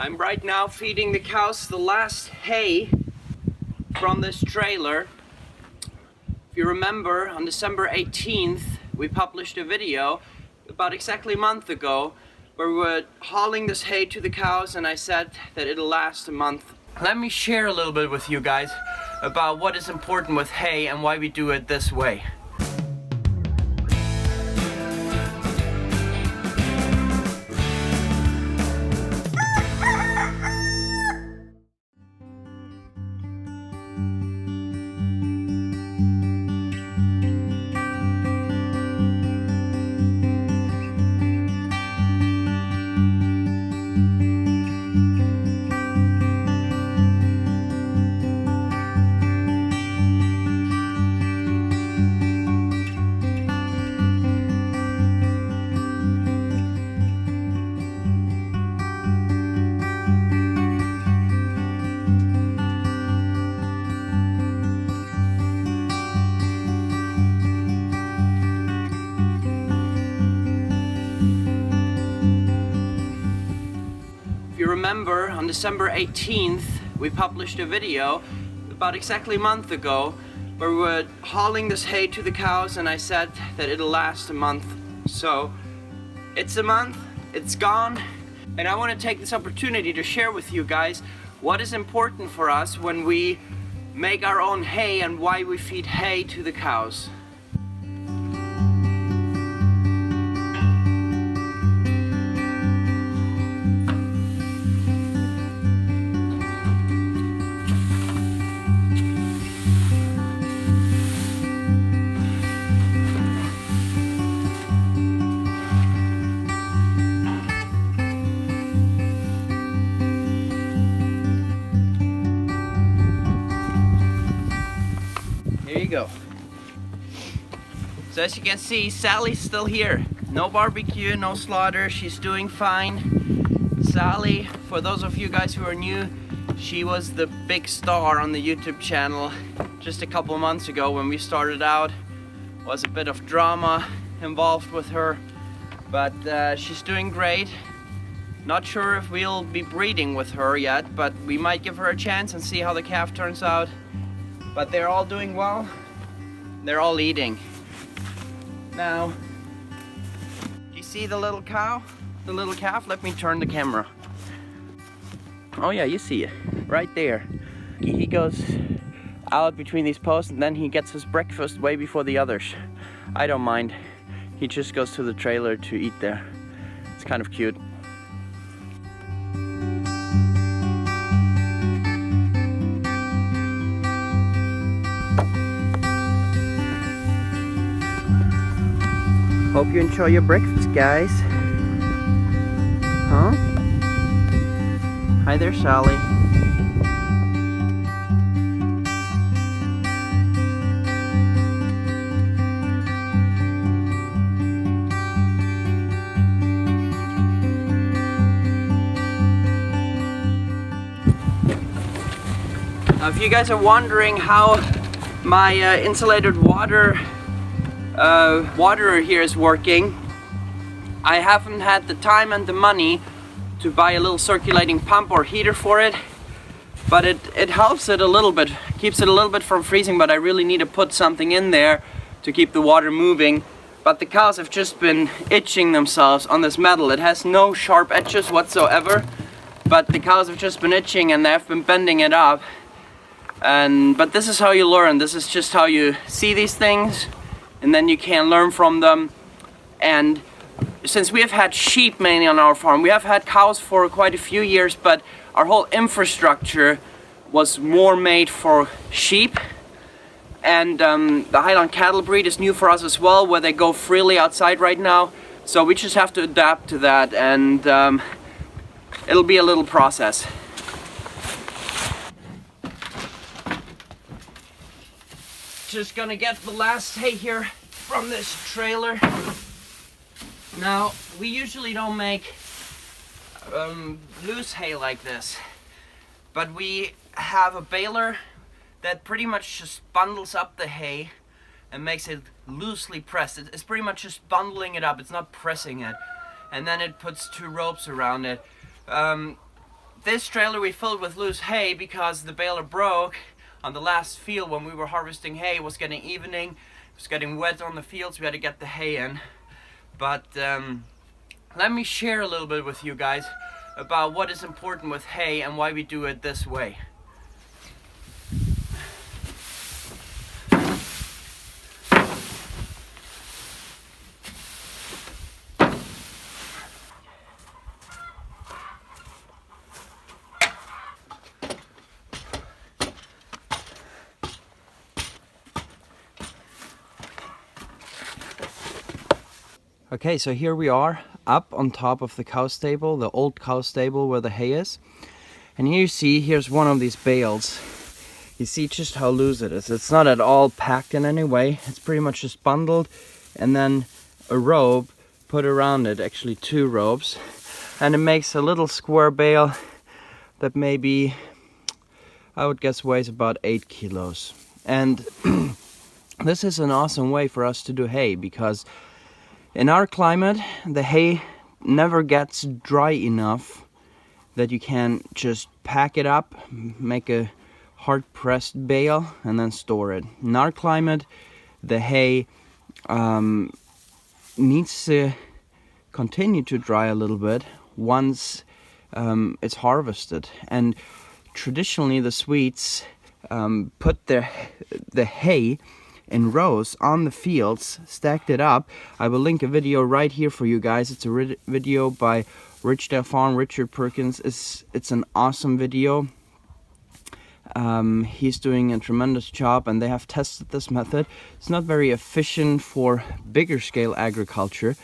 I'm right now feeding the cows the last hay from this trailer. If you remember, on December 18th, we published a video about exactly a month ago where we were hauling this hay to the cows, and I said that it'll last a month. Let me share a little bit with you guys about what is important with hay and why we do it this way. If you remember, on December 18th, we published a video about exactly a month ago where we were hauling this hay to the cows, and I said that it'll last a month. So it's a month, it's gone, and I want to take this opportunity to share with you guys what is important for us when we make our own hay and why we feed hay to the cows. Here you go. So as you can see, Sally's still here. No barbecue, no slaughter, she's doing fine. Sally, for those of you guys who are new, she was the big star on the YouTube channel just a couple months ago when we started out. Was a bit of drama involved with her, but she's doing great. Not sure if we'll be breeding with her yet, but we might give her a chance and see how the calf turns out. But they're all doing well. They're all eating. Now, do you see the little cow? The little calf? Let me turn the camera. Oh yeah, you see it. Right there. He goes out between these posts and then he gets his breakfast way before the others. I don't mind. He just goes to the trailer to eat there. It's kind of cute. Hope you enjoy your breakfast, guys. Huh? Hi there, Sally. Now, if you guys are wondering how my insulated waterer here is working, I haven't had the time and the money to buy a little circulating pump or heater for it, but it helps it a little bit, keeps it a little bit from freezing, but I really need to put something in there to keep the water moving. But the cows have just been itching themselves on this metal. It has no sharp edges whatsoever, but the cows have just been itching and they've been bending it up. But this is how you learn. This is just how you see these things, and then you can learn from them. And since we have had sheep mainly on our farm, we have had cows for quite a few years, but our whole infrastructure was more made for sheep. And the Highland cattle breed is new for us as well, where they go freely outside right now. So we just have to adapt to that, and it'll be a little process. Just gonna get the last hay here from this trailer. Now, we usually don't make loose hay like this, but we have a baler that pretty much just bundles up the hay and makes it loosely pressed. It's pretty much just bundling it up, it's not pressing it. And then it puts two ropes around it. this trailer we filled with loose hay because the baler broke on the last field when we were harvesting hay. It was getting evening, it was getting wet on the fields, we had to get the hay in. But let me share a little bit with you guys about what is important with hay and why we do it this way. Okay, so here we are up on top of the cow stable, the old cow stable where the hay is. And here you see, here's one of these bales. You see just how loose it is. It's not at all packed in any way. It's pretty much just bundled and then a rope put around it, actually 2 ropes. And it makes a little square bale that maybe, I would guess, weighs about 8 kilos. And this is an awesome way for us to do hay because in our climate, the hay never gets dry enough that you can just pack it up, make a hard-pressed bale, and then store it. In our climate, the hay needs to continue to dry a little bit once it's harvested. And traditionally, the Swedes put the hay in rows on the fields, stacked it up. I will link a video right here for you guys. It's a video by Richdale Farm, Richard Perkins. It's an awesome video. He's doing a tremendous job and they have tested this method. It's not very efficient for bigger scale agriculture,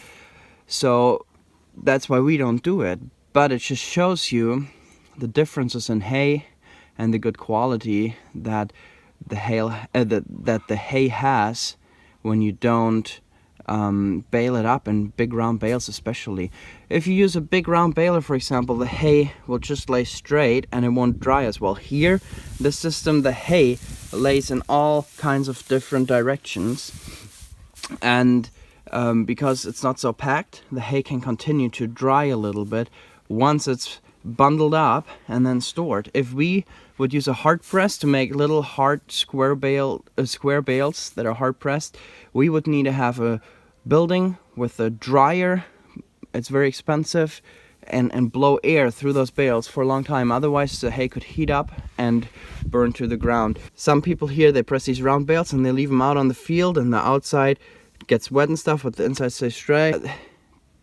so that's why we don't do it. But it just shows you the differences in hay and the good quality that the hay has when you don't bale it up in big round bales. Especially if you use a big round baler, for example, the hay will just lay straight and it won't dry as well. Here, this system, the hay lays in all kinds of different directions, and because it's not so packed, the hay can continue to dry a little bit once it's bundled up and then stored. If we would use a hard press to make little hard square bales that are hard pressed, we would need to have a building with a dryer. It's very expensive, and blow air through those bales for a long time. Otherwise the hay could heat up and burn to the ground. Some people here, they press these round bales and they leave them out on the field, and the outside gets wet and stuff, but the inside stays straight.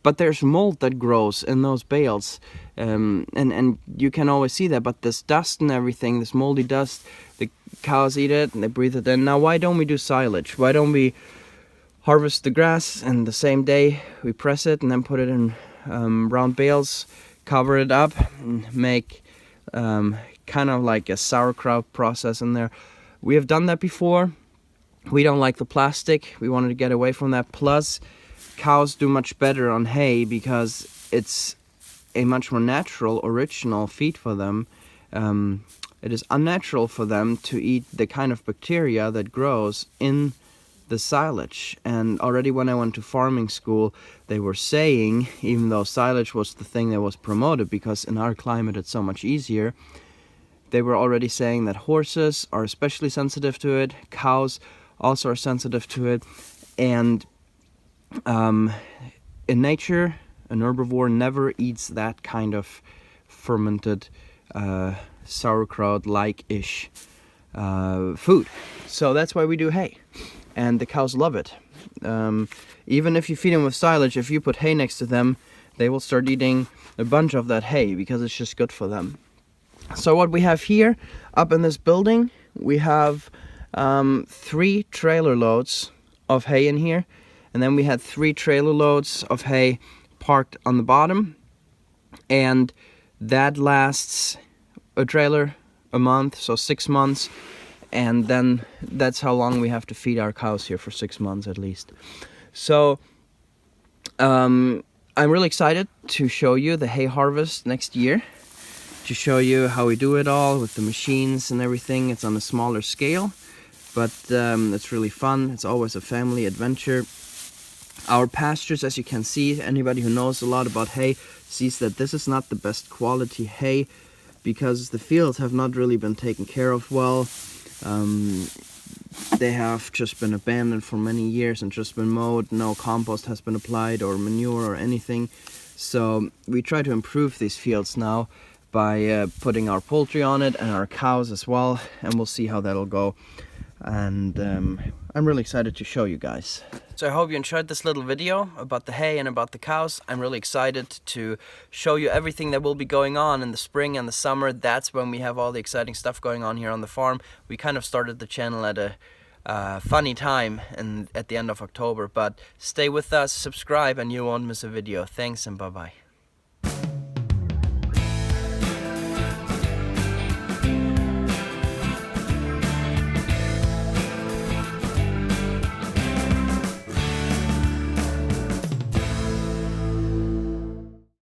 But there's mold that grows in those bales, and you can always see that. But this dust and everything, this moldy dust, the cows eat it and they breathe it in. Now, why don't we do silage? Why don't we harvest the grass and the same day we press it and then put it in round bales, cover it up, and make kind of like a sauerkraut process in there? We have done that before. We don't like the plastic. We wanted to get away from that. Plus, cows do much better on hay because it's a much more natural, original feed for them. It is unnatural for them to eat the kind of bacteria that grows in the silage. And already when I went to farming school, they were saying, even though silage was the thing that was promoted because in our climate it's so much easier, they were already saying that horses are especially sensitive to it, cows also are sensitive to it, and in nature, an herbivore never eats that kind of fermented sauerkraut-like-ish food. So that's why we do hay, and the cows love it. Even if you feed them with silage, if you put hay next to them, they will start eating a bunch of that hay because it's just good for them. So what we have here, up in this building, we have 3 trailer loads of hay in here. And then we had 3 trailer loads of hay parked on the bottom. And that lasts a trailer a month, so 6 months. And then that's how long we have to feed our cows here, for 6 months at least. So I'm really excited to show you the hay harvest next year, to show you how we do it all with the machines and everything. It's on a smaller scale, but it's really fun. It's always a family adventure. Our pastures, as you can see, anybody who knows a lot about hay sees that this is not the best quality hay. because the fields have not really been taken care of well. They have just been abandoned for many years and just been mowed. No compost has been applied or manure or anything. So we try to improve these fields now by putting our poultry on it and our cows as well, and we'll see how that'll go. And I'm really excited to show you guys. So I hope you enjoyed this little video about the hay and about the cows. I'm really excited to show you everything that will be going on in the spring and the summer. That's when we have all the exciting stuff going on here on the farm. We kind of started the channel at a funny time and at the end of October, but stay with us, subscribe, and you won't miss a video. Thanks and bye bye.